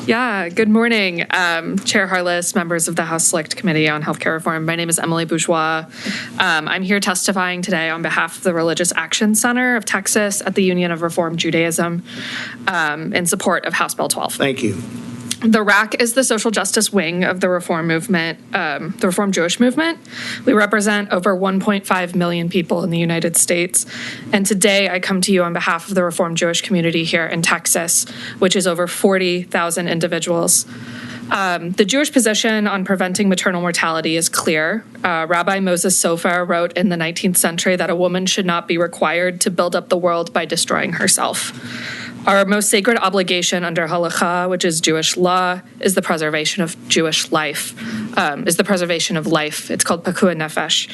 Yeah, good morning, Chair Harless, members of the House Select Committee on Healthcare Reform. My name is Emily Bourgeois. I'm here testifying today on behalf of the Religious Action Center of Texas at the Union of Reform Judaism in support of House Bill 12. Thank you. The RAC is the social justice wing of the Reform movement, the Reform Jewish movement. We represent over 1.5 million people in the United States. And today I come to you on behalf of the Reform Jewish community here in Texas, which is over 40,000 individuals. The Jewish position on preventing maternal mortality is clear. Rabbi Moses Sofer wrote in the 19th century that a woman should not be required to build up the world by destroying herself. Our most sacred obligation under halakha, which is Jewish law, is the preservation of Jewish life, is the preservation of life. It's called Pekuah Nefesh.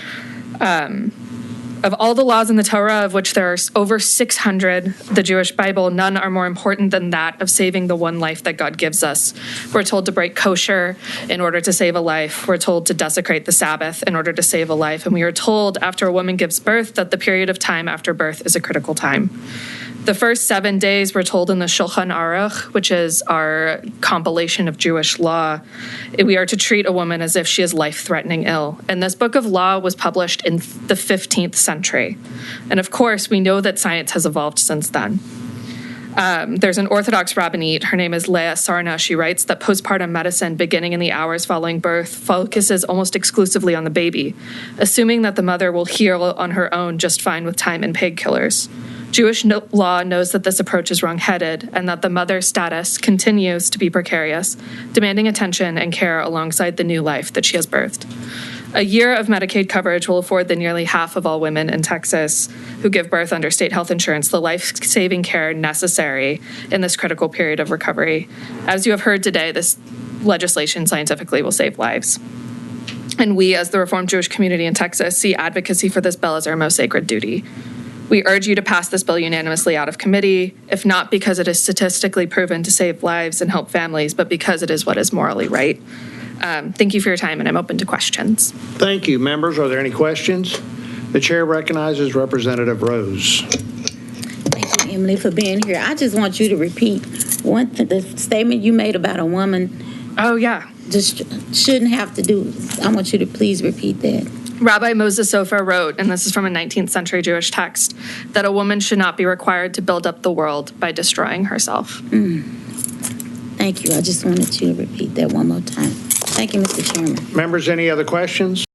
Of all the laws in the Torah, of which there are over 600, the Jewish Bible, none are more important than that of saving the one life that God gives us. We're told to break kosher in order to save a life. We're told to desecrate the Sabbath in order to save a life. And we are told after a woman gives birth that the period of time after birth is a critical time. The first 7 days, we're told in the Shulchan Aruch, which is our compilation of Jewish law, we are to treat a woman as if she is life-threatening ill. And this book of law was published in the 15th century. And of course, we know that science has evolved since then. There's an Orthodox rabbinite, her name is Leah Sarna. She writes that postpartum medicine, beginning in the hours following birth, focuses almost exclusively on the baby, assuming that the mother will heal on her own just fine with time and painkillers. Jewish law knows that this approach is wrong-headed and that the mother's status continues to be precarious, demanding attention and care alongside the new life that she has birthed. A year of Medicaid coverage will afford the nearly half of all women in Texas who give birth under state health insurance the life-saving care necessary in this critical period of recovery. As you have heard today, this legislation scientifically will save lives. And we, as the Reformed Jewish community in Texas, see advocacy for this bill as our most sacred duty. We urge you to pass this bill unanimously out of committee, if not because it is statistically proven to save lives and help families, but because it is what is morally right. Thank you for your time, and I'm open to questions. Thank you. Members, are there any questions? The chair recognizes Representative Rose. Thank you, Emily, for being here. I just want you to repeat the statement you made about a woman. Oh, yeah. Just shouldn't have to do. I want you to please repeat that. Rabbi Moses Sofer wrote, and this is from a 19th century Jewish text, that a woman should not be required to build up the world by destroying herself. Thank you. I just wanted you to repeat that one more time. Thank you, Mr. Chairman. Members, any other questions?